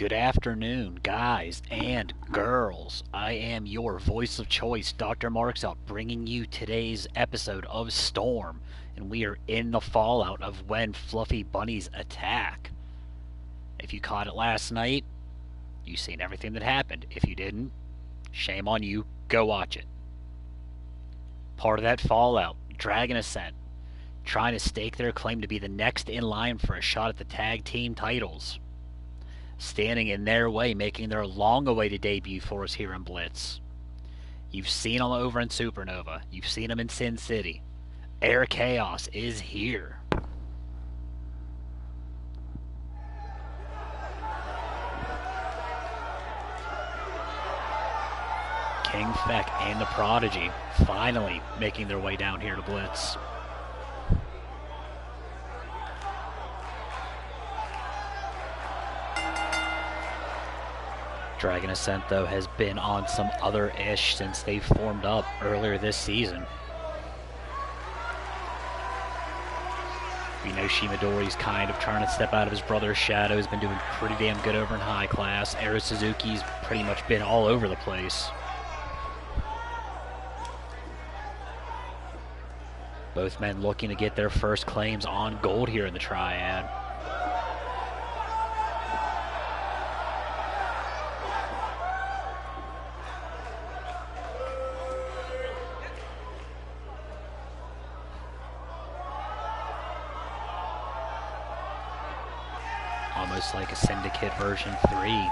Good afternoon, guys and girls. I am your voice of choice, DrMarxout, bringing you today's episode of Storm, and we are in the fallout of when fluffy bunnies attack. If you caught it last night, you've seen everything that happened. If you didn't, shame on you, go watch it. Part of that fallout, Dragon Ascent, trying to stake their claim to be the next in line for a shot at the tag team titles. Standing in their way, making their long-awaited debut for us here in Blitz. You've seen them over in Supernova. You've seen them in Sin City. Air Chaos is here. King Feck and the Prodigy finally making their way down here to Blitz. Dragon Ascent, though, has been on some other ish since they formed up earlier this season. We know Shimadori's kind of trying to step out of his brother's shadow. He's been doing pretty damn good over in high class. Ero Suzuki's pretty much been all over the place. Both men looking to get their first claims on gold here in the Triad. Almost like a Syndicate version 3.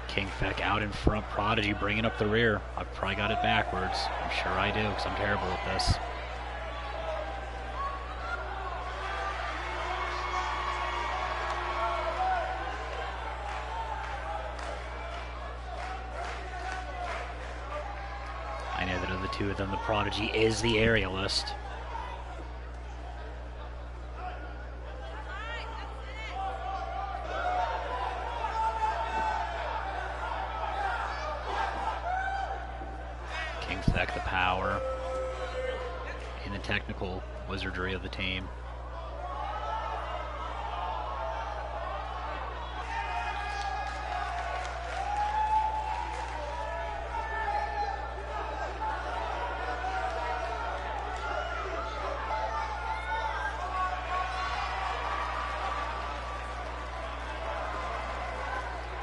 King Feck out in front, Prodigy bringing up the rear. I've probably got it backwards. I'm sure I do, because I'm terrible at this. I know that of the two of them, the Prodigy is the aerialist. King Feck, the power and the technical wizardry of the team.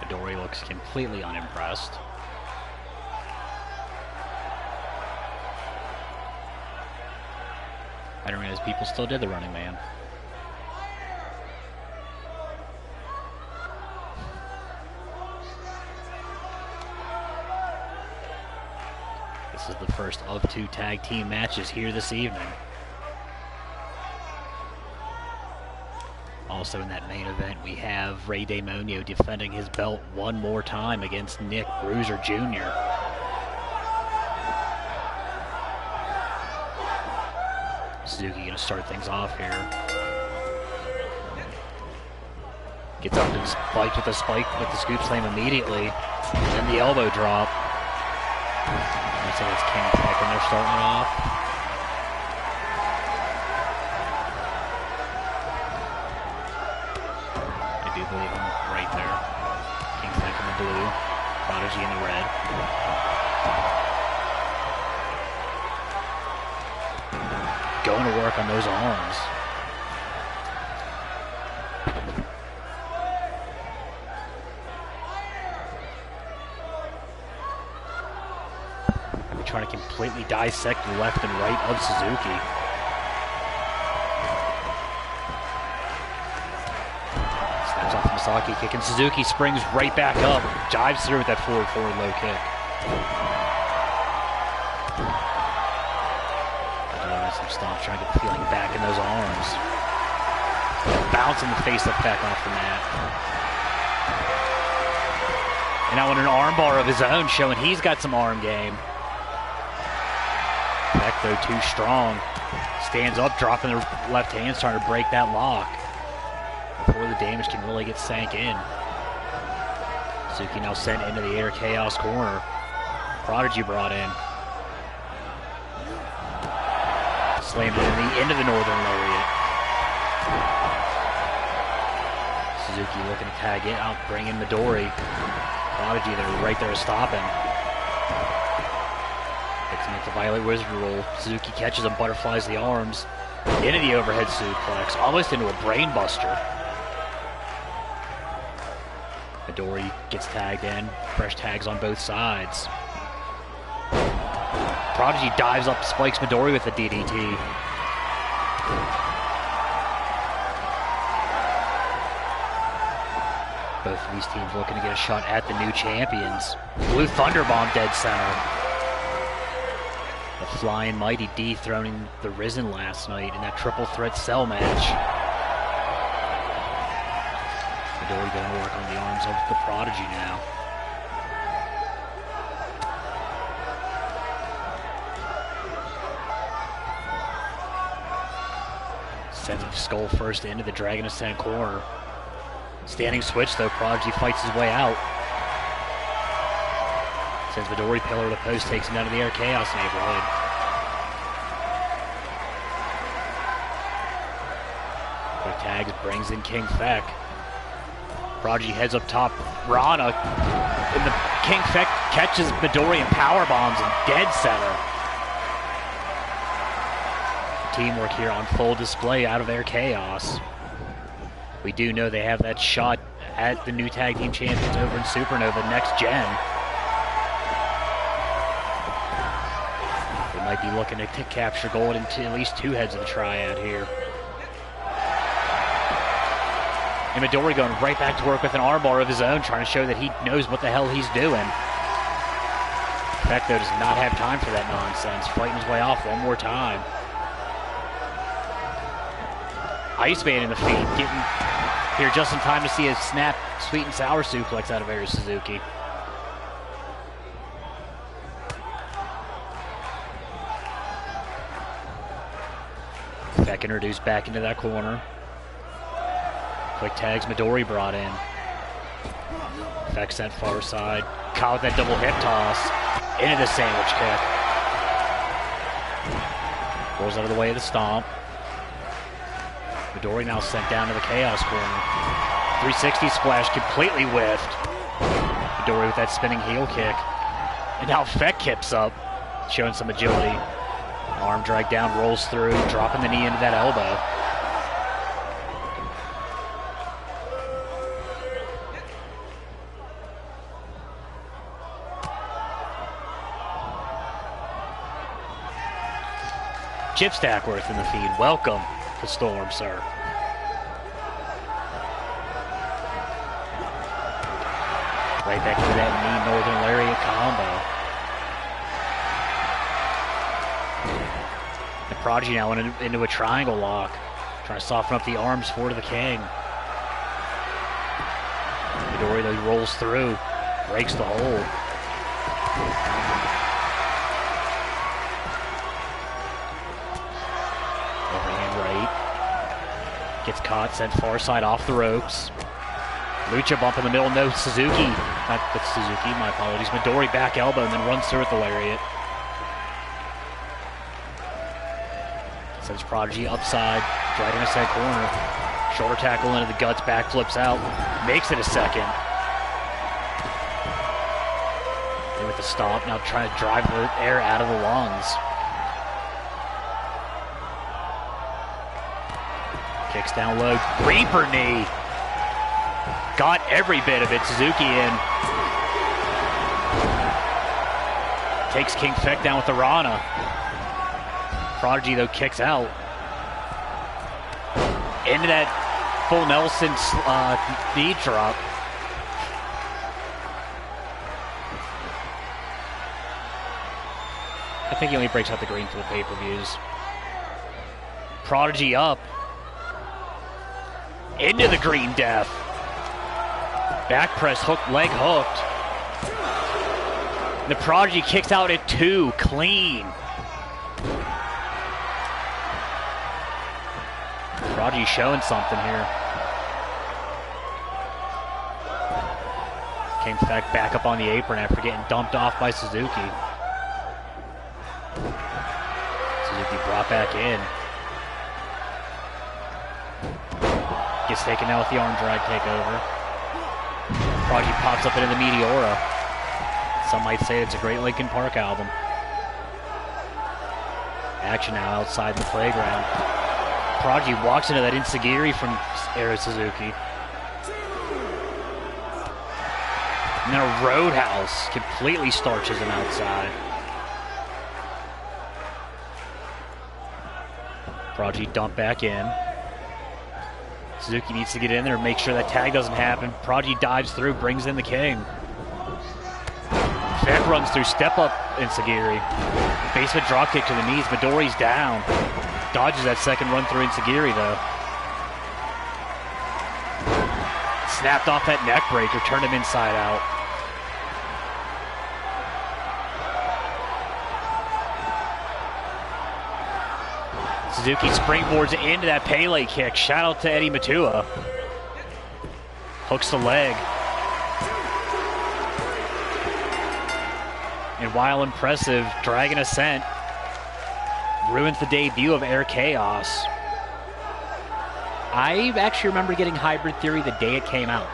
Dory looks completely unimpressed. I didn't realize people still did the Running Man. This is the first of 2 tag team matches here this evening. Also in that main event, we have Rey Demonio defending his belt one more time against Nick Bruiser Jr. Suzuki gonna start things off here. Gets up and spiked with the scoop slam immediately. And then the elbow drop. I say it's King Feck and they're starting it off. I believe him right there. King Feck in the blue, Prodigy in the red. Going to work on those arms. We're trying to completely dissect the left and right of Suzuki. Masaki kick, and Suzuki springs right back up, dives through with that forward low kick. Some stomps trying to get the feeling back in those arms. Bouncing the face of Feck off the mat. And now in an armbar of his own, showing he's got some arm game. Feck, though, too strong. Stands up, dropping the left hand, trying to break that lock. before the damage can really get sank in. Suzuki now sent into the air chaos corner. Prodigy brought in. Slammed it into the northern lariat. Suzuki looking to tag it out, bring in Midori. Prodigy there, right there to stop him. Gets him into Violet Wizard roll. Suzuki catches him, butterflies the arms. Into the overhead suplex, almost into a brain buster. Midori gets tagged in. Fresh tags on both sides. Prodigy dives up, spikes Midori with a DDT. Both of these teams looking to get a shot at the new champions. Blue Thunderbomb dead center. The Flying Mighty dethroning the Risen last night in that triple threat cell match. Midori going to work on the arms of the Prodigy now. Sends him skull first into the Dragon Ascent corner. Standing switch though, Prodigy fights his way out. Sends Midori pillar to post, takes him down to the air chaos neighborhood. Quick tags, brings in King Feck. Prodigy heads up top, Rana, and the King Feck catches Midori and power bombs in dead center. Teamwork here on full display out of Air Chaos. We do know they have that shot at the new tag team champions over in Supernova next gen. They might be looking to capture gold into at least two heads of the triad here. And Midori going right back to work with an armbar of his own, trying to show that he knows what the hell he's doing. Feck, though, does not have time for that nonsense. Fighting his way off one more time. Iceman in the feed, getting here just in time to see a snap sweet and sour suplex out of Air Suzuki. Feck introduced back into that corner. Quick tags Midori brought in. Feck sent far side. Caught with that double hip toss. Into the sandwich kick. Rolls out of the way of the stomp. Midori now sent down to the Chaos corner. 360 splash completely whiffed. Midori with that spinning heel kick. And now Feck kips up, showing some agility. Arm dragged down, rolls through, dropping the knee into that elbow. Chip Stackworth in the feed. Welcome to Storm, sir. Right back to that knee Northern Lariat combo. The Prodigy now into a triangle lock. Trying to soften up the arms for the King. Midori though rolls through. Breaks the hold. Gets caught, sent far side off the ropes. Lucha bump in the middle, no Suzuki. Not Suzuki, my apologies. Midori back elbow and then runs through with the lariat. Sends Prodigy upside, Dragon Ascent corner. Shoulder tackle into the guts, back flips out. Makes it a second. And with the stomp, now trying to drive the air out of the lungs. Kicks down low, Reaper knee. Got every bit of it, Suzuki in. Takes King Feck down with the Rana. Prodigy though kicks out. Into that full Nelson knee drop. I think he only breaks out the green for the pay-per-views. Prodigy up. Into the green death. Back press, hook, leg hooked. The Prodigy kicks out at 2, clean. Prodigy showing something here. Came back up on the apron after getting dumped off by Suzuki. Suzuki brought back in. Gets taken out with the arm drag takeover. Prodigy pops up into the Meteora. Some might say it's a great Linkin Park album. Action now outside the playground. Prodigy walks into that Enziguri from Aero Suzuki. And then a Roadhouse completely starches him outside. Prodigy dumped back in. Suzuki needs to get in there and make sure that tag doesn't happen. Prodigy dives through, brings in the King. Fed runs through, step up Enziguri. Basement dropkick to the knees. Midori's down. Dodges that second run through Enziguri though. Snapped off that neck breaker, turned him inside out. Suzuki springboards into that Pele kick. Shout out to Eddie Matua. Hooks the leg. And while impressive, Dragon Ascent ruins the debut of Air Chaos. I actually remember getting Hybrid Theory the day it came out.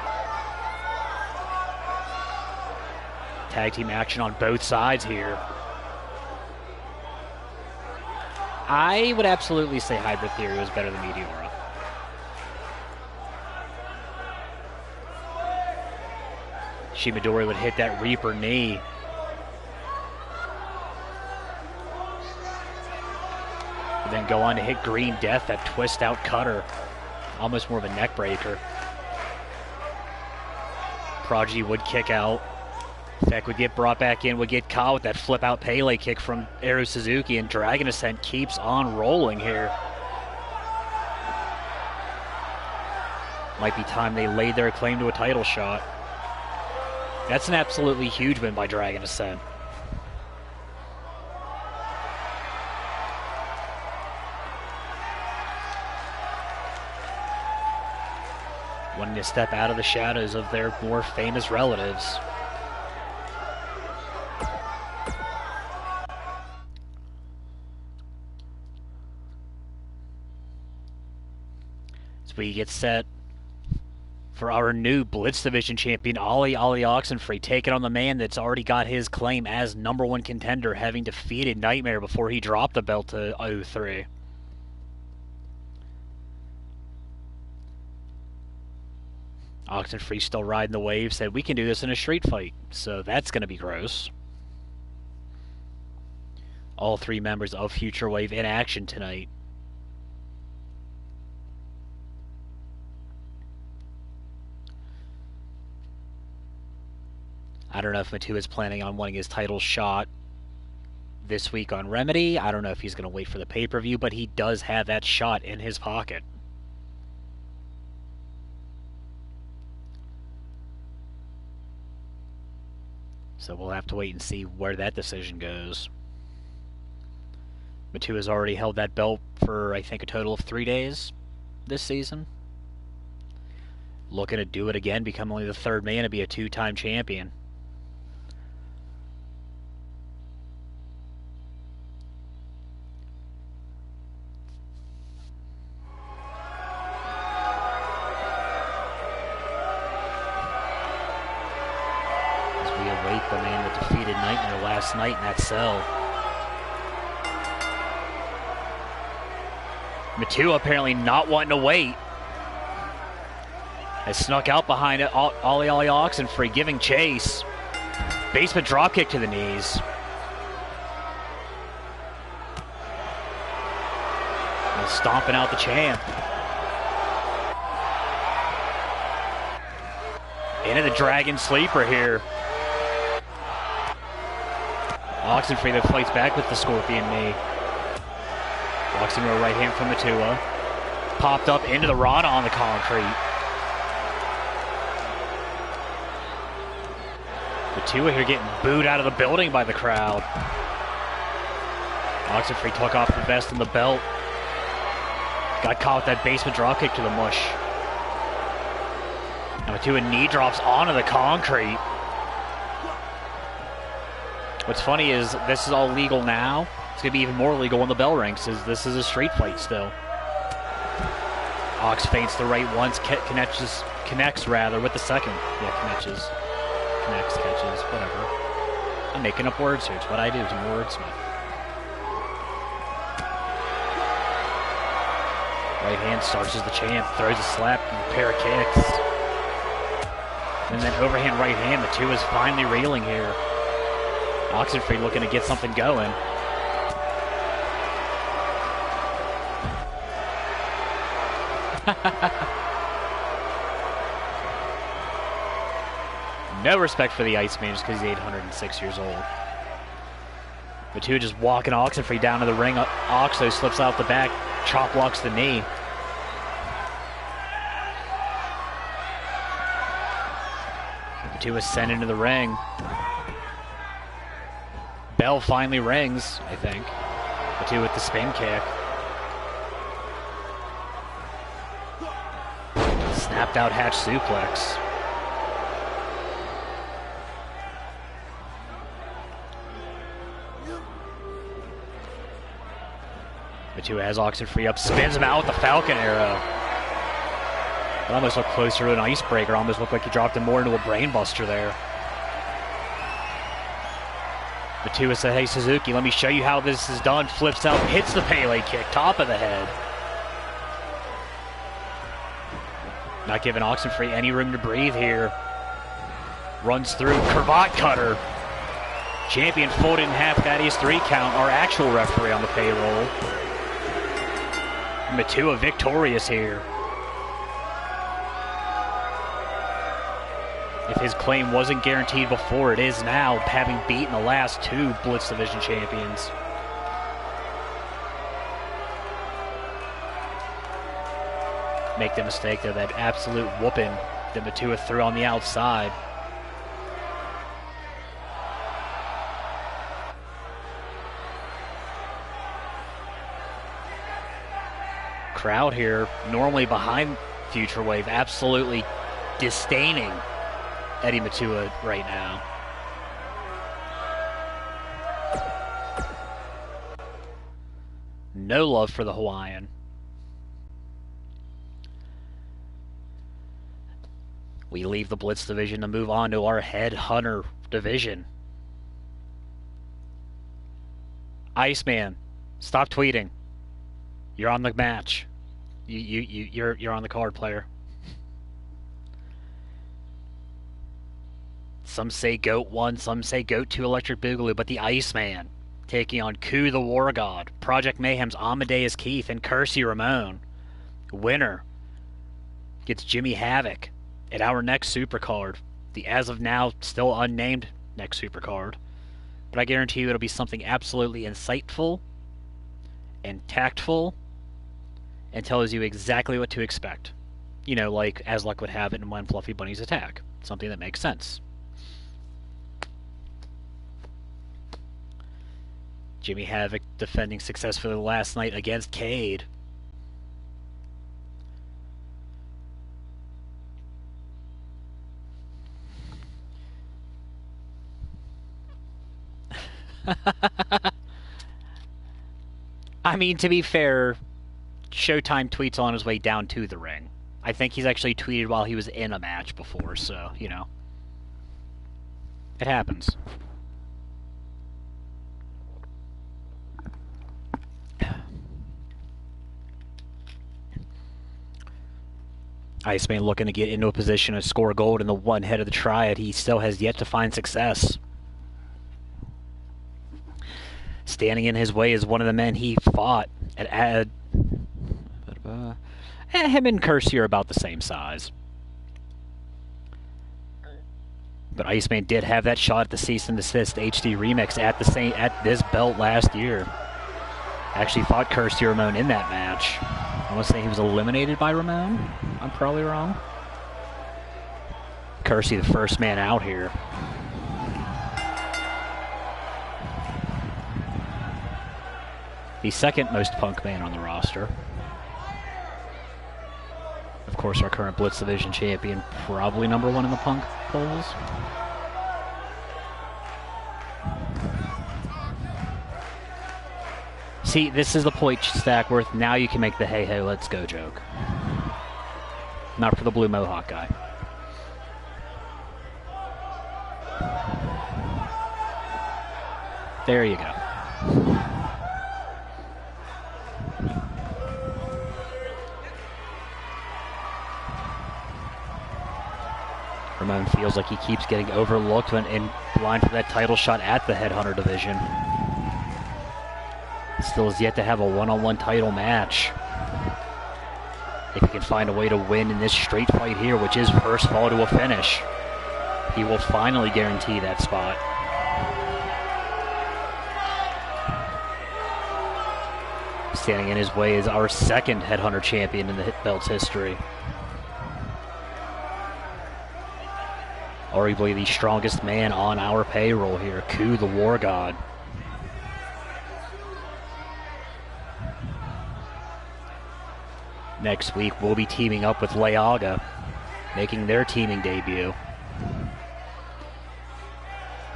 Tag team action on both sides here. I would absolutely say Hybrid Theory was better than Meteora. Midori would hit that Reaper knee. And then go on to hit Green Death, that twist out cutter. Almost more of a neck breaker. Prodigy would kick out. Feck would get brought back in, would get caught with that flip out Pele kick from Aero Suzuki, and Dragon Ascent keeps on rolling here. Might be time they laid their claim to a title shot. That's an absolutely huge win by Dragon Ascent. Wanting to step out of the shadows of their more famous relatives. As we get set for our new Blitz Division champion, Ali Oxenfree, taking on the man that's already got his claim as #1 contender, having defeated Nightmare before he dropped the belt to 03. Oxenfree still riding the wave, said we can do this in a street fight, so that's going to be gross. All three members of Future Wave in action tonight. I don't know if Matu is planning on wanting his title shot this week on Remedy. I don't know if he's going to wait for the pay-per-view, but he does have that shot in his pocket. So we'll have to wait and see where that decision goes. Matu has already held that belt for, I think, a total of 3 days this season. Looking to do it again, become only the third man to be a two-time champion. The man that defeated Nightmare last night in that cell. Matua apparently not wanting to wait. Has snuck out behind it. Ali Oxenfree giving chase. Basement dropkick to the knees. And stomping out the champ. Into the Dragon Sleeper here. Oxenfree that fights back with the Scorpion knee. Walks into a right hand from Matua. Popped up into the Rana on the concrete. Matua here getting booed out of the building by the crowd. Oxenfree took off the vest and the belt. Got caught with that basement dropkick to the mush. Now Matua knee drops onto the concrete. What's funny is this is all legal now. It's going to be even more legal when the bell rings. This is a street fight still. Ox feints the right once, connects rather with the second. Yeah, connects, catches, whatever. I'm making up words here. It's what I do. I'm a wordsmith. Right hand starts as the champ, throws a slap and a pair of kicks. And then overhand right hand, the two is finally reeling here. Oxenfree looking to get something going. No respect for the Iceman just because he's 806 years old. The two just walking Oxenfree down to the ring. Oxo slips out the back, chop blocks the knee. The two is sent into the ring. Bell finally rings, I think. The two with the spin kick. Snapped out hatch suplex. The two has Oxenfree up, spins him out with the Falcon Arrow. It almost looked closer to an icebreaker. Almost looked like he dropped him more into a brainbuster there. The two has said, hey Suzuki, let me show you how this is done. Flips out, hits the Pele kick, top of the head. Not giving Oxenfree any room to breathe here. Runs through, cravat cutter. Champion folded in half, that is 3 count. Our actual referee on the payroll. Matua victorious here. If his claim wasn't guaranteed before, it is now, having beaten the last 2 Blitz Division champions. Make the mistake there, that absolute whooping that Matua threw on the outside. Crowd here, normally behind Future Wave, absolutely disdaining Eddie Matua right now. No love for the Hawaiian. We leave the Blitz division to move on to our Headhunter division. Iceman, stop tweeting. You're on the match. You're on the card, player. Some say GOAT 1, some say GOAT 2 Electric Boogaloo, but the Iceman taking on Ku the War God, Project Mayhem's Amadeus Keith, and Kersey Ramon. Winner gets Jimmy Havoc at our next Supercard. The as of now still unnamed next Supercard. But I guarantee you it'll be something absolutely insightful and tactful and tells you exactly what to expect. You know, like as luck would have it in When Fluffy Bunnies Attack. Something that makes sense. Jimmy Havoc defending successfully last night against Cade. I mean, to be fair, Showtime tweets on his way down to the ring. I think he's actually tweeted while he was in a match before, so, you know. It happens. Iceman looking to get into a position to score gold in the one head of the triad. He still has yet to find success. Standing in his way is one of the men he fought at him and Kersey are about the same size. But Iceman did have that shot at the Cease and Desist HD remix at this belt last year. Actually fought Kersey Ramon in that match. I want to say he was eliminated by Ramon. I'm probably wrong. Kersey, the first man out here. The second most punk man on the roster. Of course, our current Blitz Division champion, probably #1 in the punk polls. See, this is the point, Stackworth. Now you can make the hey, hey, let's go joke. Not for the blue mohawk guy. There you go. Ramon feels like he keeps getting overlooked when in line for that title shot at the Headhunter division. Still has yet to have a one-on-one title match. If he can find a way to win in this straight fight here, which is first fall to a finish, he will finally guarantee that spot. Standing in his way is our second Headhunter champion in the Hit Belt's history. Arguably the strongest man on our payroll here, Ku the War God. Next week, we'll be teaming up with Leaga, making their teaming debut.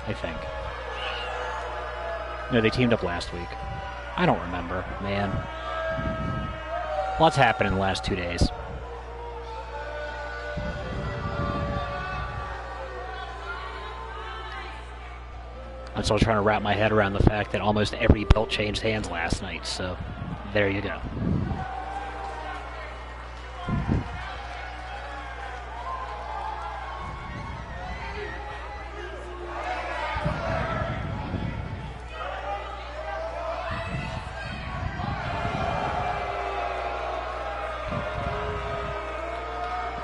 I think. No, they teamed up last week. I don't remember, man. Lots happened in the last 2 days. I'm still trying to wrap my head around the fact that almost every belt changed hands last night, so there you go.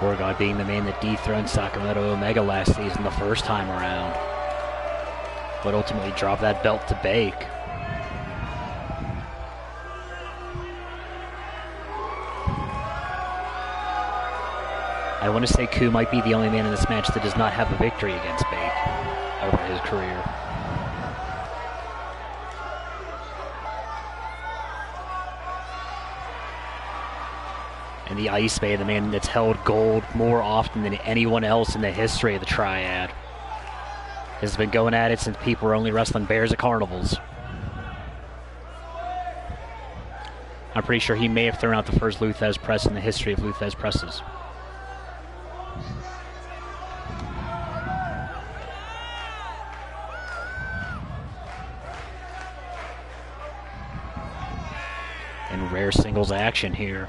Gorgon being the man that dethroned Sakamoto Omega last season the first time around, but ultimately dropped that belt to Bake. I want to say Ku might be the only man in this match that does not have a victory against Bake over his career. And the Iceman, the man that's held gold more often than anyone else in the history of the Triad, has been going at it since people were only wrestling bears at carnivals. I'm pretty sure he may have thrown out the first Luthez press in the history of Luthez presses. And rare singles action here.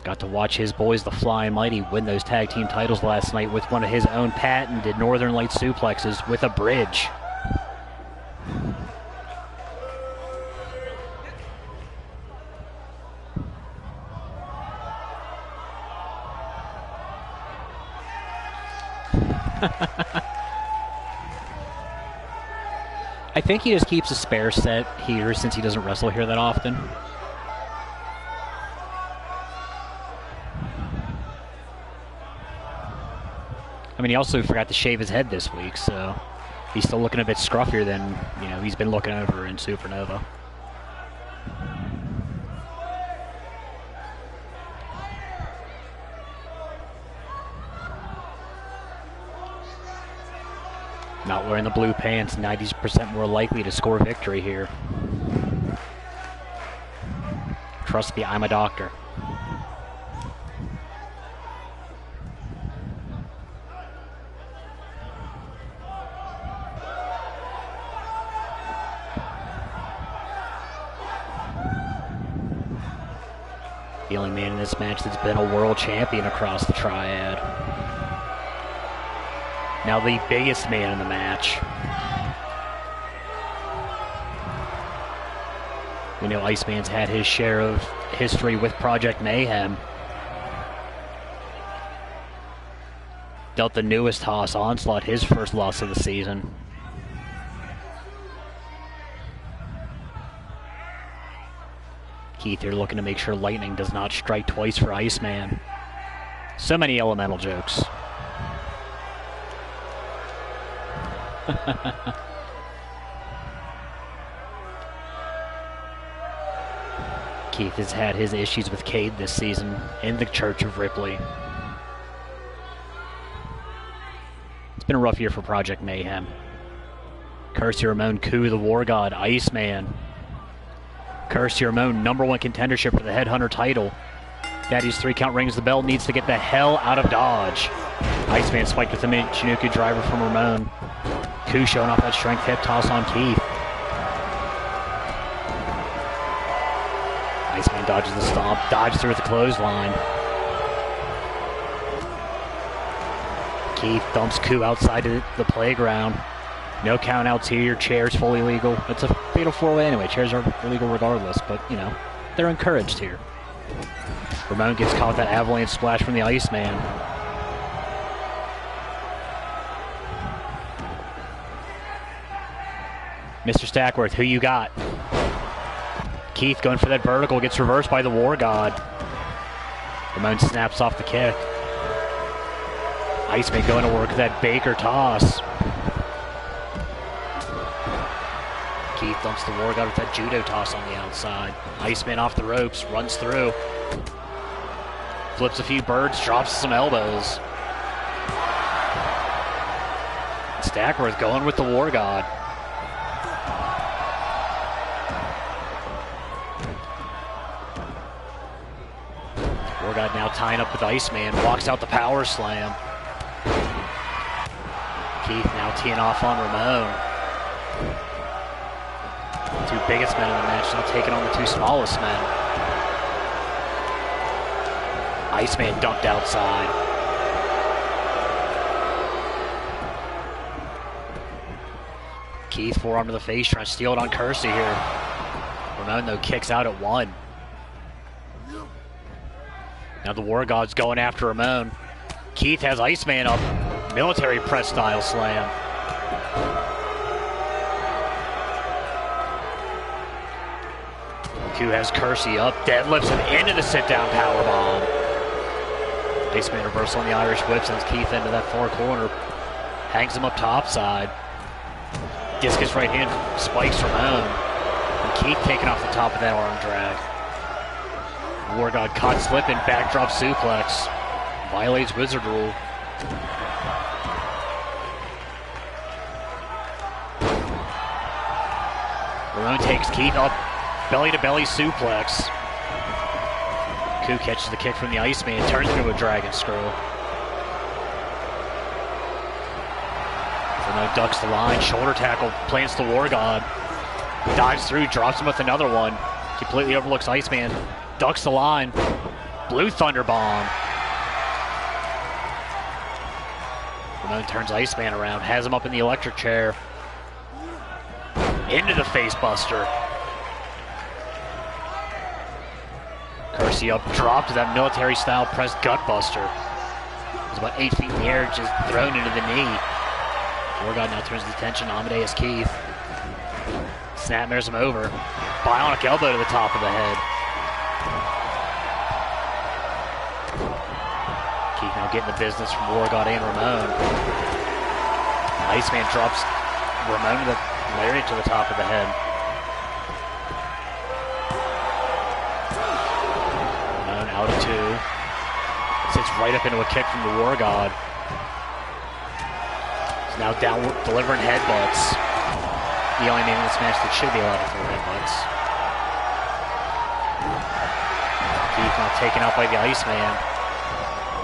Got to watch his boys, the Flying Mighty, win those tag team titles last night with one of his own patented Northern Light suplexes with a bridge. I think he just keeps a spare set here since he doesn't wrestle here that often. I mean, he also forgot to shave his head this week, so he's still looking a bit scruffier than, you know, he's been looking over in Supernova. Not wearing the blue pants, 90% more likely to score victory here. Trust me, I'm a doctor. The only man in this match that's been a world champion across the Triad. Now the biggest man in the match. We know Iceman's had his share of history with Project Mayhem. Dealt the newest Haas Onslaught his first loss of the season. Keith here looking to make sure lightning does not strike twice for Iceman. So many elemental jokes. Keith has had his issues with Cade this season in the Church of Ripley. It's been a rough year for Project Mayhem. Kirsty Ramon, Coup, the War God, Iceman. Kirsty Ramon, #1 contendership for the Headhunter title. Daddy's 3-count rings the bell, needs to get the hell out of Dodge. Iceman spiked with a Michinoku driver from Ramon. Coup showing off that strength hip toss on Keith. Iceman dodges the stomp, dodges through with the clothesline. Keith dumps Coup outside the playground. No countouts here, chairs fully legal. It's a fatal 4-way anyway, chairs are illegal regardless, but you know, they're encouraged here. Ramon gets caught with that avalanche splash from the Iceman. Mr. Stackworth, who you got? Keith going for that vertical, gets reversed by the War God. Ramon snaps off the kick. Iceman going to work that Baker toss. Keith dumps the War God with that judo toss on the outside. Iceman off the ropes, runs through. Flips a few birds, drops some elbows. Stackworth going with the War God. War God now tying up with Iceman, walks out the power slam. Keith now teeing off on Ramon. Two biggest men in the match now taking on the two smallest men. Iceman dumped outside. Keith forearm to the face, trying to steal it on Kirsty here. Ramon though kicks out at 1. Now the War God's going after Ramon. Keith has Iceman up. Military press style slam. Coup has Kirsty up, deadlifts him into the sit-down powerbomb. Iceman reversal on the Irish whip, sends Keith into that far corner. Hangs him up topside. Discus right hand spikes Ramon. And Keith taking off the top of that arm drag. War God caught slipping, backdrop suplex. Violates Wizard rule. Ramon takes Keith up, belly-to-belly suplex. Coup catches the kick from the Iceman, turns into a dragon screw. Ramon ducks the line, shoulder tackle, plants the War God. Dives through, drops him with another one. Completely overlooks Iceman, ducks the line. Blue Thunder Bomb. Ramon turns Iceman around, has him up in the electric chair. Into the face buster. Kirsty up, dropped to that military style press gut buster. It was about 8 feet in the air, just thrown into the knee. War God now turns the attention, Amadeus Keith. Snapmares him over. Bionic elbow to the top of the head. Keith now getting the business from War God and Ramon. Iceman drops Ramon to the lariat to the top of the head. Ramon out of 2. Sits right up into a kick from the War God. He's now down delivering headbutts. The only man in this match that should be allowed to throw headbutts. Keith now taken out by the Iceman.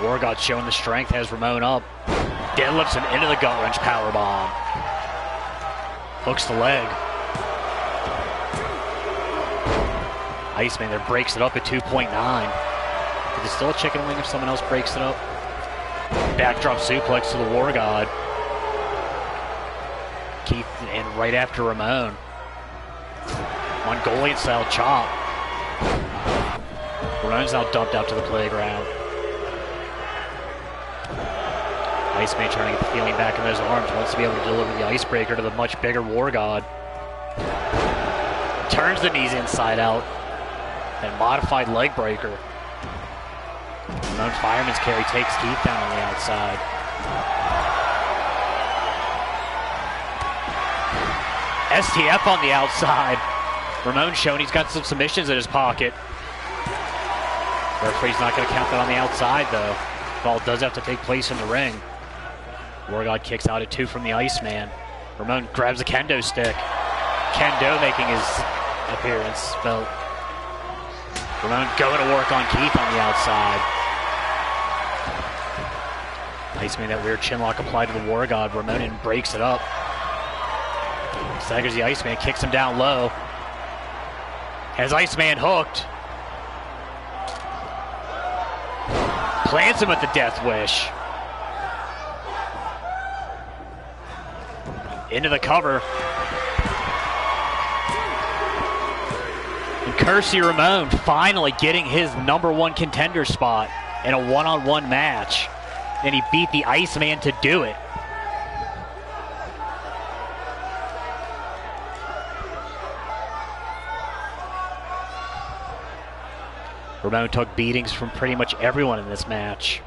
War God showing the strength, has Ramon up. Deadlifts him into the gut wrench powerbomb. Hooks the leg. Iceman there breaks it up at 2.9. Is it still a chicken wing if someone else breaks it up? Backdrop suplex to the War God. Keith and right after Ramon. Mongolian style chop. Ramon's now dumped out to the playground. Iceman trying to get the feeling back in those arms, wants to be able to deliver the icebreaker to the much bigger War God. Turns the knees inside out. And modified leg breaker. Ramon fireman's carry takes Keith down on the outside. STF on the outside. Ramon showing he's got some submissions in his pocket. Referee's not going to count that on the outside though. Ball does have to take place in the ring. War God kicks out at 2 from the Iceman. Ramon grabs a kendo stick. Kendo making his appearance. But Ramon going to work on Keith on the outside. Iceman, that weird chin lock applied to the War God. Ramon breaks it up. Staggers the Iceman, kicks him down low. Has Iceman hooked. Plants him with the Death Wish. Into the cover. And Kersey Ramon finally getting his #1 contender spot in a one-on-one match. And he beat the Iceman to do it. Ramon took beatings from pretty much everyone in this match.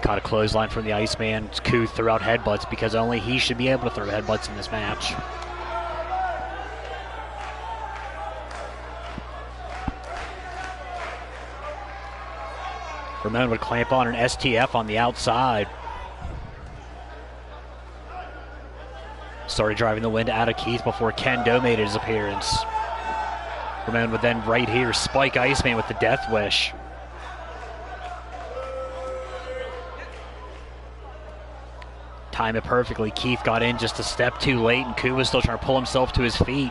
Caught a clothesline from the Iceman. Coup threw out headbutts because only he should be able to throw headbutts in this match. Ramon would clamp on an STF on the outside. Started driving the wind out of Keith before Kendo made his appearance. Ramon would then right here spike Iceman with the Death Wish. Timed it perfectly. Keith got in just a step too late, and Ku was still trying to pull himself to his feet.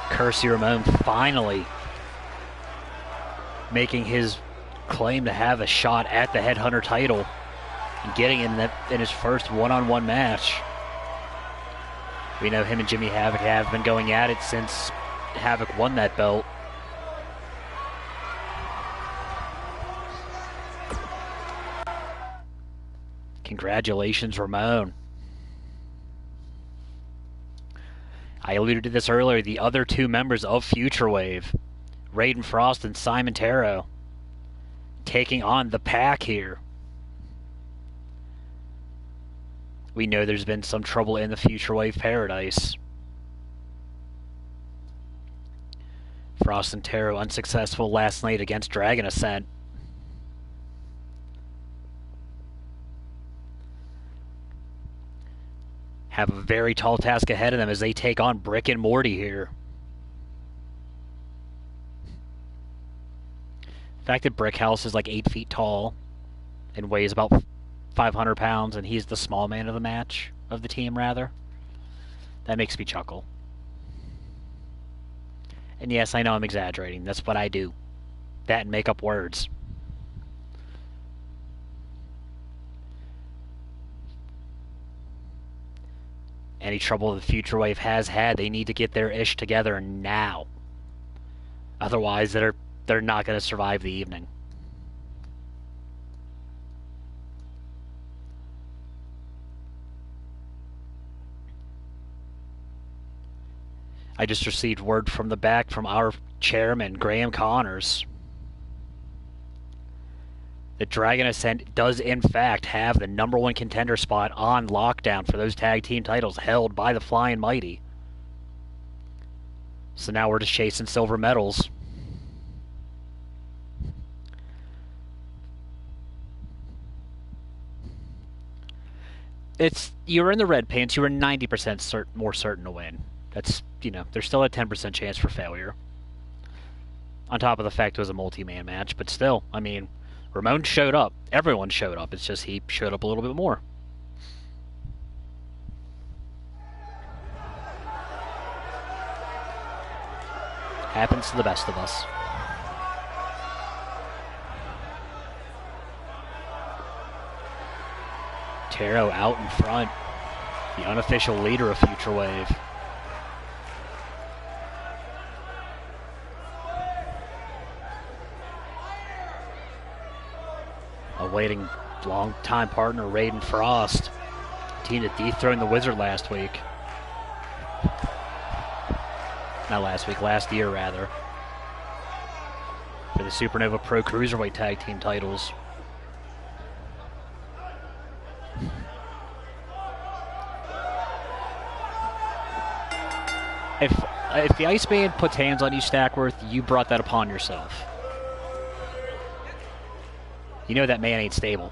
Kersey Ramon finally making his claim to have a shot at the Headhunter title and getting in his first one-on-one match. We know him and Jimmy Havoc have been going at it since Havoc won that belt. Congratulations, Ramon. I alluded to this earlier, the other two members of Future Wave, Raiden Frost and Simon Taro, taking on the Pack here. We know there's been some trouble in the Future Wave Paradise. Frost and Taro unsuccessful last night against Dragon Ascent. Have a very tall task ahead of them as they take on Brick and Morty here. The fact that Brickhouse is like 8 feet tall and weighs about 500 pounds and he's the small man of the match, of the team rather, that makes me chuckle. And yes, I know I'm exaggerating. That's what I do. That and make up words. Any trouble the Future Wave has had, they need to get their ish together now. Otherwise, they're not going to survive the evening. I just received word from the back from our chairman, Graham Connors, that Dragon Ascent does in fact have the #1 contender spot on lockdown for those tag team titles held by the Flying Mighty. So now we're just chasing silver medals. You're in the red pants, you were 90% more certain to win. That's, there's still a 10% chance for failure. On top of the fact it was a multi-man match, but still, Ramon showed up. Everyone showed up. It's just he showed up a little bit more. Happens to the best of us. Taro out in front. The unofficial leader of Future Wave. Awaiting long-time partner Raiden Frost. Team that dethroned the Wizard last week. Not last week, last year rather. For the Supernova Pro Cruiserweight Tag Team titles. If the Iceman puts hands on you, Stackworth, you brought that upon yourself. You know that man ain't stable.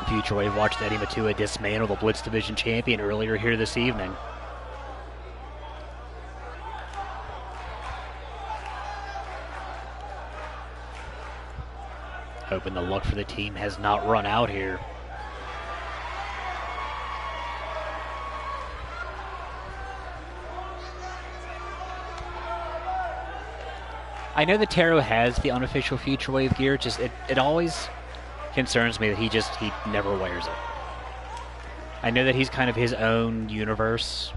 Future Wave watched Eddie Matua dismantle the Blitz Division champion earlier here this evening. Hoping the luck for the team has not run out here. I know that Taro has the unofficial Future Wave gear, just it always concerns me that he never wears it. I know that he's kind of his own universe,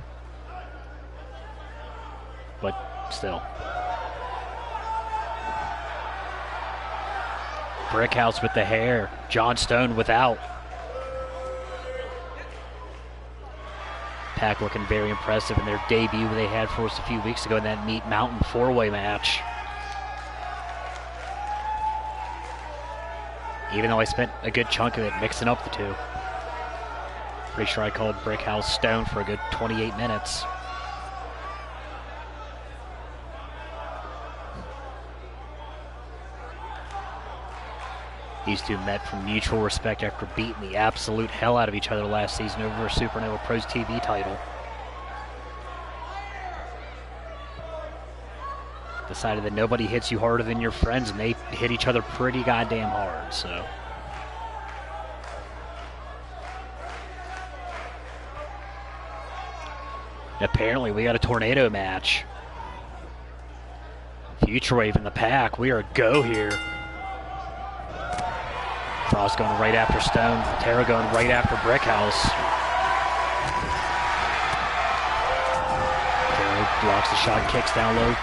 but still. Brickhouse with the hair. John Stone without. Pack looking very impressive in their debut they had for us a few weeks ago in that Meat Mountain four-way match. Even though I spent a good chunk of it mixing up the two. Pretty sure I called Brickhouse Stone for a good 28 minutes. These two met from mutual respect after beating the absolute hell out of each other last season over a Supernova Pros TV title. Decided that nobody hits you harder than your friends, and they hit each other pretty goddamn hard, so. Apparently we got a tornado match. Future Wave in the pack. We are a go here. Frost going right after Stone. Tara going right after Brickhouse. Tara blocks the shot, kicks down low.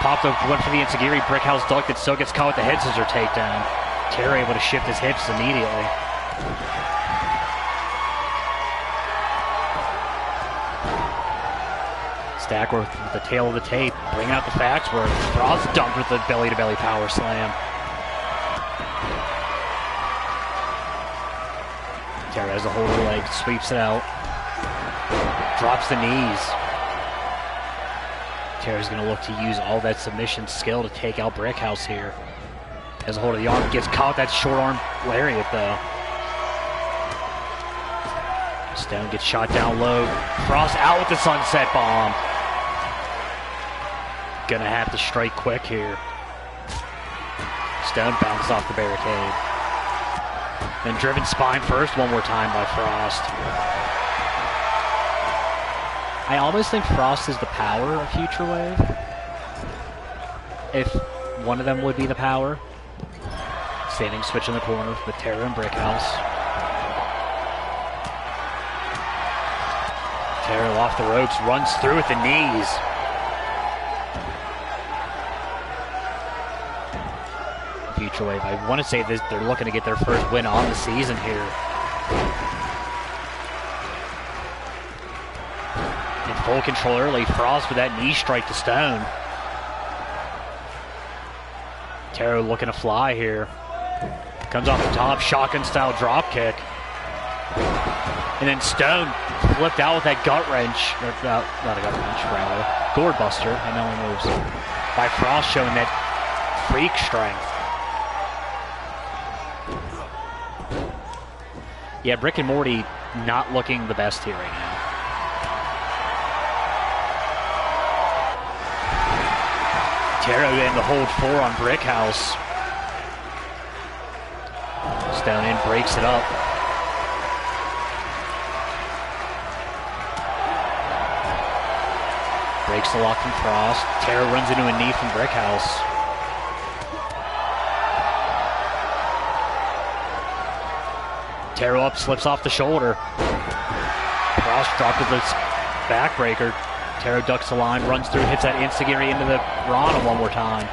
Popped up, went for the Enziguri. Brickhouse ducked it, still gets caught with the head scissor takedown. Tara able to shift his hips immediately. Stackworth with the tail of the tape, bringing out the facts where Frost dumped with the belly-to-belly power slam. Tara has a hold of the leg, sweeps it out, drops the knees. Tara's going to look to use all that submission skill to take out Brickhouse here. Has a hold of the arm, gets caught that short arm lariat though. Stone gets shot down low. Frost out with the sunset bomb. Gonna have to strike quick here. Stone bounces off the barricade. Then driven spine first one more time by Frost. I almost think Frost is the power of Future Wave. If one of them would be the power. Standing switch in the corner with Tara and Brickhouse. Tara off the ropes, runs through with the knees. Future Wave, I want to say this, they're looking to get their first win on the season here. In full control early, Frost with that knee strike to Stone. Taro looking to fly here. Comes off the top, shotgun style drop kick. And then Stone flipped out with that gut wrench. Or, not a gut wrench, rather. Gourd buster, and no one moves. By Frost showing that freak strength. Yeah, Brick and Morty not looking the best here right now. Taro in the hold four on Brickhouse. Stone in, breaks it up. Breaks the lock from Frost. Taro runs into a knee from Brickhouse. Taro up, slips off the shoulder. Frost dropped with this backbreaker. Taro ducks the line, runs through, hits that Enziguri into the Rana one more time.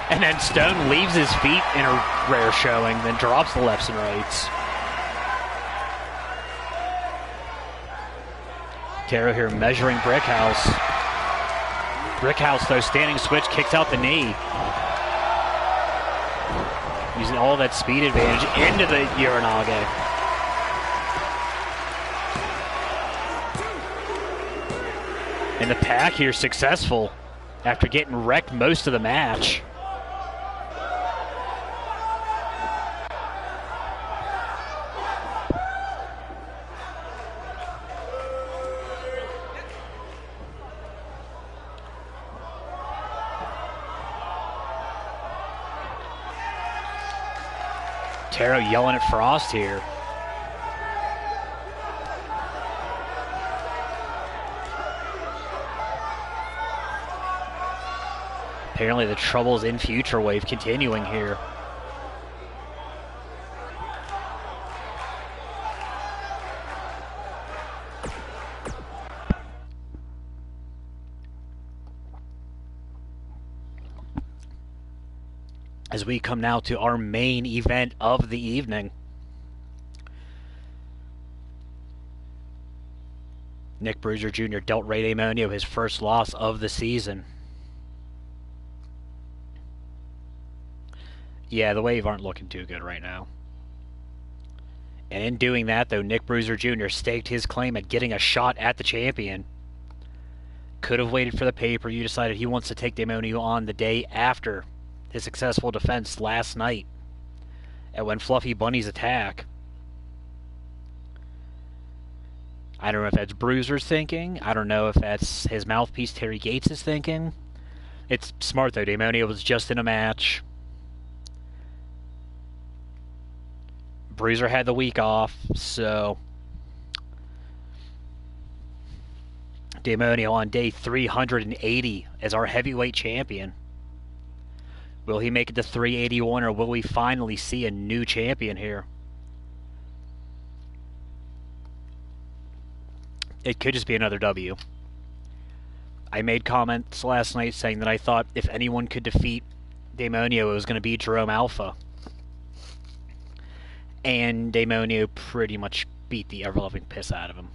And then Stone leaves his feet in a rare showing, then drops the lefts and rights. Taro here measuring Brickhouse. Brickhouse, though, standing switch, kicks out the knee. Using all that speed advantage into the Uranage. And the Pack here successful after getting wrecked most of the match. Taro yelling at Frost here. Apparently the troubles in Future Wave continuing here. As we come now to our main event of the evening. Nick Bruiser Jr. dealt Ray Demonio his first loss of the season. Yeah, the Wave aren't looking too good right now. And in doing that, though, Nick Bruiser Jr. staked his claim at getting a shot at the champion. Could have waited for the pay-per-view, decided he wants to take Demonio on the day after his successful defense last night at When Fluffy Bunny's attack. I don't know if that's Bruiser's thinking. I don't know if that's his mouthpiece Terry Gates' thinking. It's smart, though. Demonio was just in a match. Bruiser had the week off, so Demonio on day 380 as our heavyweight champion. Will he make it to 381, or will we finally see a new champion here? It could just be another W. I made comments last night saying that I thought if anyone could defeat Demonio, it was going to be Jerome Alpha. And Demonio pretty much beat the ever-loving piss out of him.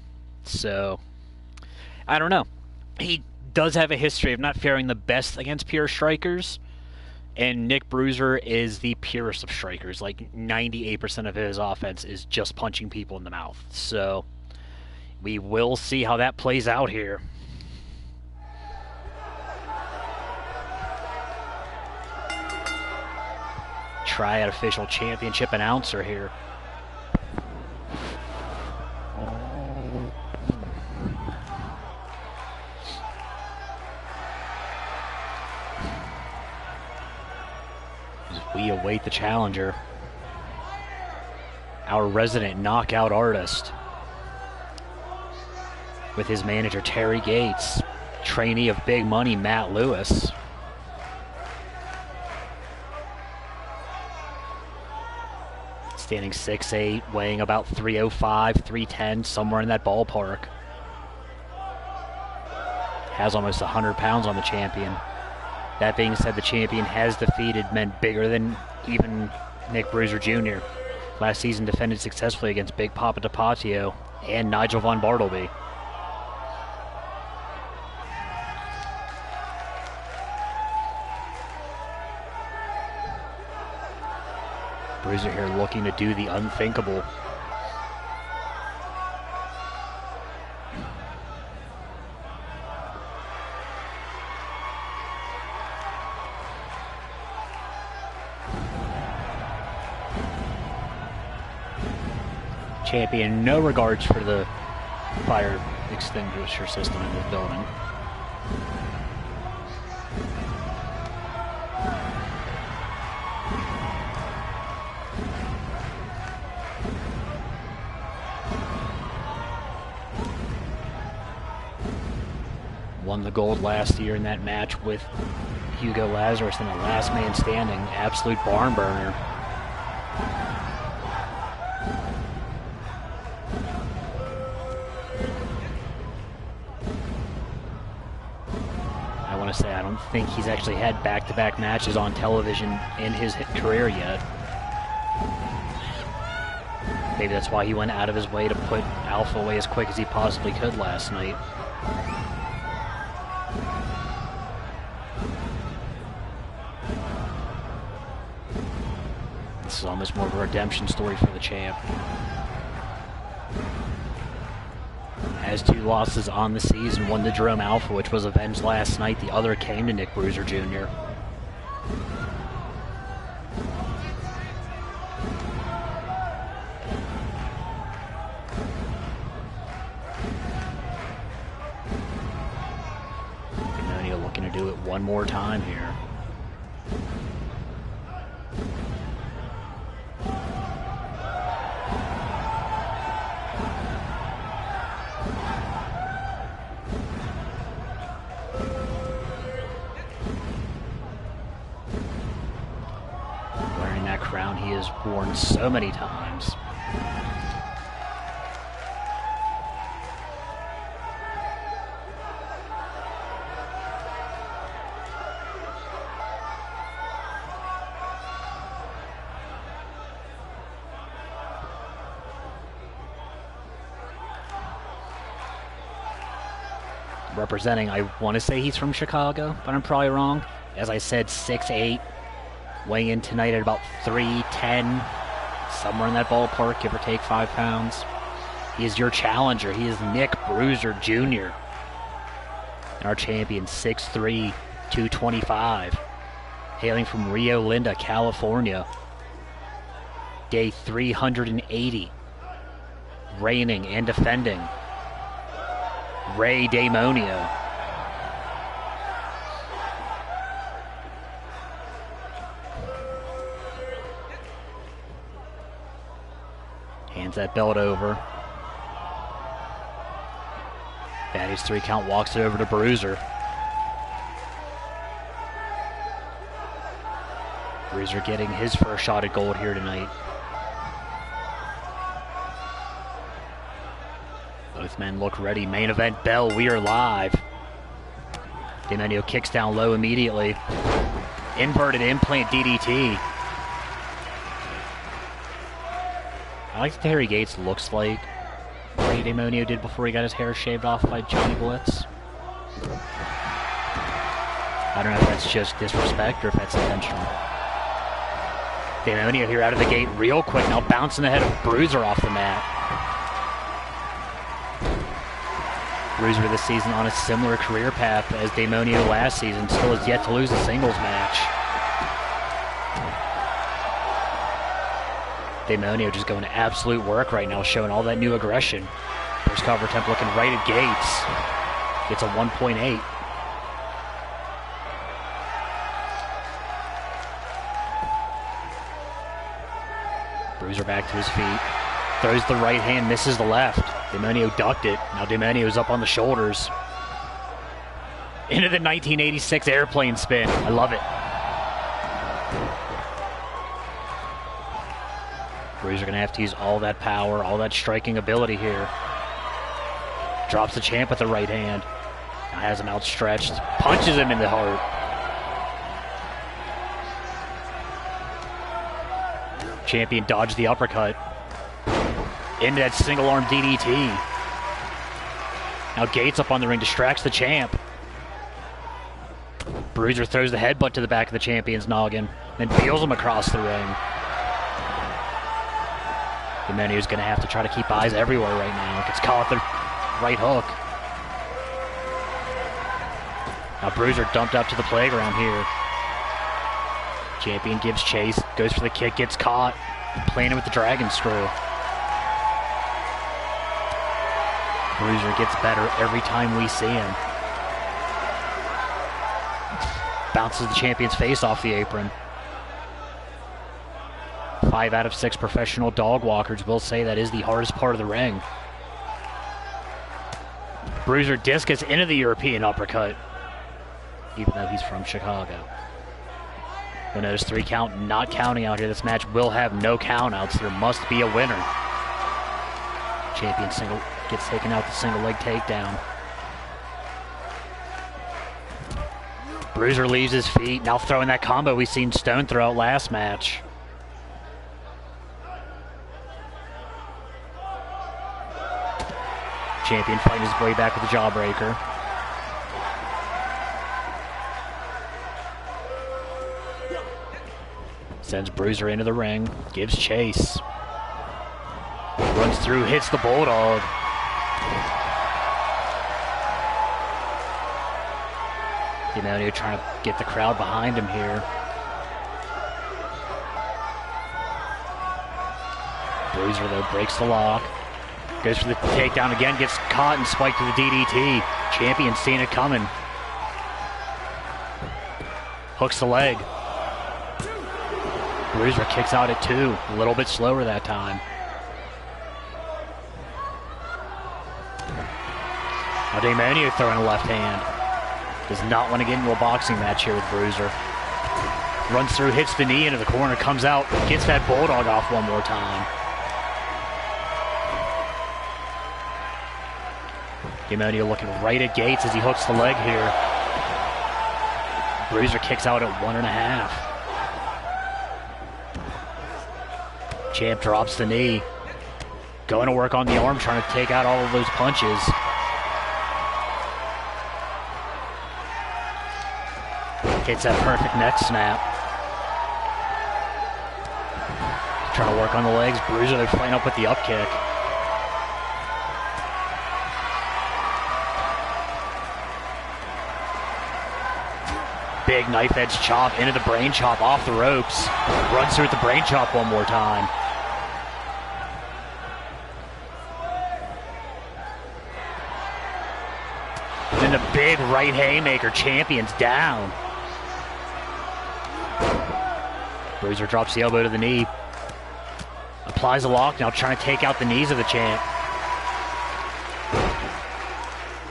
So, I don't know. He does have a history of not faring the best against pure strikers. And Nick Bruiser is the purest of strikers. Like, 98% of his offense is just punching people in the mouth. So, we will see how that plays out here. Triad official championship announcer here. As we await the challenger, our resident knockout artist, with his manager Terry Gates, trainee of Big Money Matt Lewis. Standing 6'8", weighing about 305, 310, somewhere in that ballpark. Has almost 100 pounds on the champion. That being said, the champion has defeated men bigger than even Nick Bruiser Jr. Last season defended successfully against Big Papa DiPatio and Nigel Von Bartleby. Bruiser here looking to do the unthinkable. Champion, no regards for the fire extinguisher system in the building. Won the gold last year in that match with Hugo Lazarus in the last man standing. Absolute barn burner. I want to say, I don't think he's actually had back-to-back matches on television in his career yet. Maybe that's why he went out of his way to put Alpha away as quick as he possibly could last night. This is almost more of a redemption story for the champ. Has 2 losses on the season, one to Jerome Alpha, which was avenged last night. The other came to Nick Bruiser Jr. Demonio looking to do it one more time here. Crown he has worn so many times. Representing, I want to say he's from Chicago, but I'm probably wrong. As I said, 6'8". Weighing in tonight at about 310, somewhere in that ballpark, give or take 5 pounds. He is your challenger. He is Nick Bruiser Jr. And our champion, 6'3", 225. Hailing from Rio Linda, California. Day 380. Reigning and defending Ray Demonio. Hands that belt over. Batty's 3 count, walks it over to Bruiser. Bruiser getting his first shot at gold here tonight. Both men look ready. Main event bell, we are live. Demonio kicks down low immediately. Inverted implant DDT. I like that Harry Gates looks like Ray Demonio did before he got his hair shaved off by Johnny Blitz. I don't know if that's just disrespect or if that's intentional. Demonio here out of the gate real quick, now bouncing the head of Bruiser off the mat. Bruiser this season on a similar career path as Demonio last season, still has yet to lose a singles match. Demonio just going to absolute work right now, showing all that new aggression. First cover attempt looking right at Gates. Gets a 1.8. Bruiser back to his feet. Throws the right hand, misses the left. Demonio ducked it. Now Demonio's up on the shoulders. Into the 1986 airplane spin. I love it. Bruiser going to have to use all that power, all that striking ability here. Drops the champ with the right hand. Now has him outstretched. Punches him in the heart. Champion dodged the uppercut. Into that single arm DDT. Now Gates up on the ring, distracts the champ. Bruiser throws the headbutt to the back of the champion's noggin, then peels him across the ring. Demonio's going to have to try to keep eyes everywhere right now. Gets caught with the right hook. Now Bruiser dumped out to the playground here. Champion gives chase, goes for the kick, gets caught, playing it with the dragon screw. Bruiser gets better every time we see him. Bounces the champion's face off the apron. 5 out of 6 professional dog walkers will say that is the hardest part of the ring. Bruiser discus into the European uppercut, even though he's from Chicago. You'll notice 3 count not counting out here. This match will have no countouts. There must be a winner. Champion single gets taken out the single leg takedown. Bruiser leaves his feet, now throwing that combo we seen Stone throw out last match. Champion fighting his way back with the jawbreaker. Sends Bruiser into the ring, gives chase. Runs through, hits the Bulldog. Demonio trying to get the crowd behind him here. Bruiser, though, breaks the lock. Goes for the takedown again, gets caught and spiked to the DDT. Champion seeing it coming. Hooks the leg. Bruiser kicks out at 2. A little bit slower that time. Now Demonio throwing a left hand. Does not want to get into a boxing match here with Bruiser. Runs through, hits the knee into the corner, comes out, gets that Bulldog off one more time. Demonio looking right at Gates as he hooks the leg here. Bruiser kicks out at 1.5. Champ drops the knee. Going to work on the arm, trying to take out all of those punches. Hits that perfect neck snap. Trying to work on the legs. Bruiser, they're fighting up with the up kick. Big knife edge chop into the brain chop off the ropes. Runs through with the brain chop one more time. Then the big right haymaker. Champion's down. Bruiser drops the elbow to the knee. Applies a lock, now trying to take out the knees of the champ.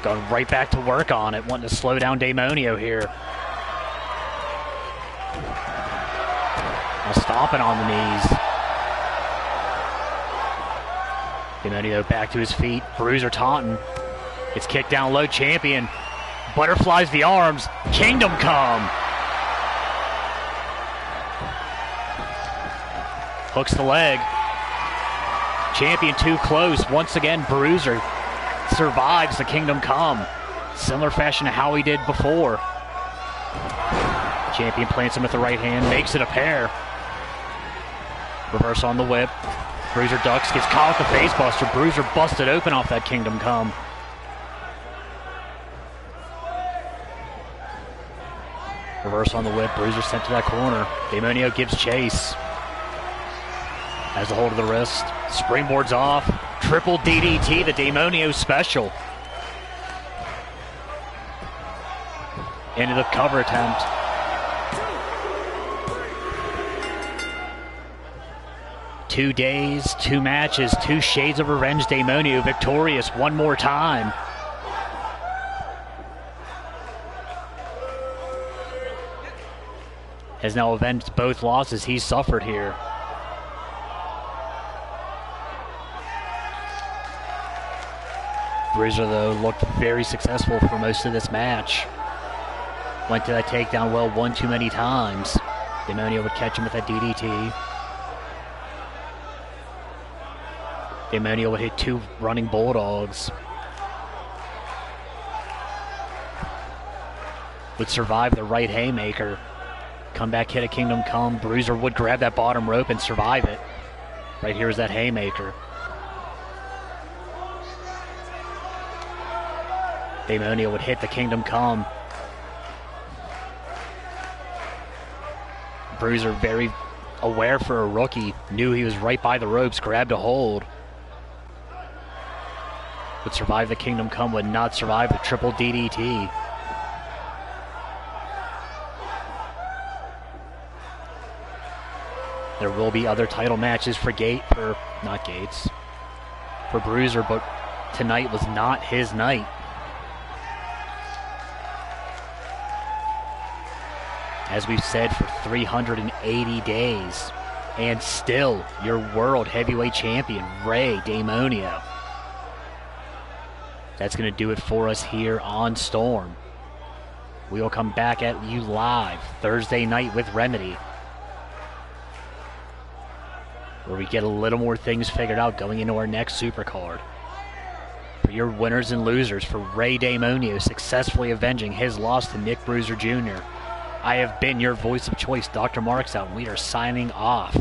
Going right back to work on it, wanting to slow down Demonio here. Now stomping on the knees. Demonio back to his feet. Bruiser taunting. Gets kicked down low. Champion butterflies the arms. Kingdom Come. Hooks the leg. Champion too close. Once again, Bruiser survives the Kingdom Come. Similar fashion to how he did before. Champion plants him with the right hand, makes it a pair. Reverse on the whip. Bruiser ducks, gets caught with the face buster. Bruiser busted open off that Kingdom Come. Reverse on the whip. Bruiser sent to that corner. Demonio gives chase. Has a hold of the wrist. Springboards off. Triple DDT, the Demonio special. Into the cover attempt. Two days, 2 matches, 2 shades of revenge. Demonio victorious one more time. Has now avenged both losses he's suffered here. Bruiser, though, looked very successful for most of this match. Went to that takedown well one too many times. Demonio would catch him with that DDT. Demonio would hit 2 running Bulldogs. Would survive the right haymaker. Come back, hit a Kingdom Come. Bruiser would grab that bottom rope and survive it. Right here is that haymaker. Demonio would hit the Kingdom Come. Bruiser, very aware for a rookie, knew he was right by the ropes, grabbed a hold. Would survive the Kingdom Come, would not survive the triple DDT. There will be other title matches for for Bruiser, but tonight was not his night. As we've said for 380 days, and still your world heavyweight champion, Ray Demonio. That's going to do it for us here on Storm. We will come back at you live Thursday night with Remedy, where we get a little more things figured out going into our next Supercard. For your winners and losers, for Ray Damonio successfully avenging his loss to Nick Bruiser Jr., I have been your voice of choice, Dr. Marxout, and we are signing off.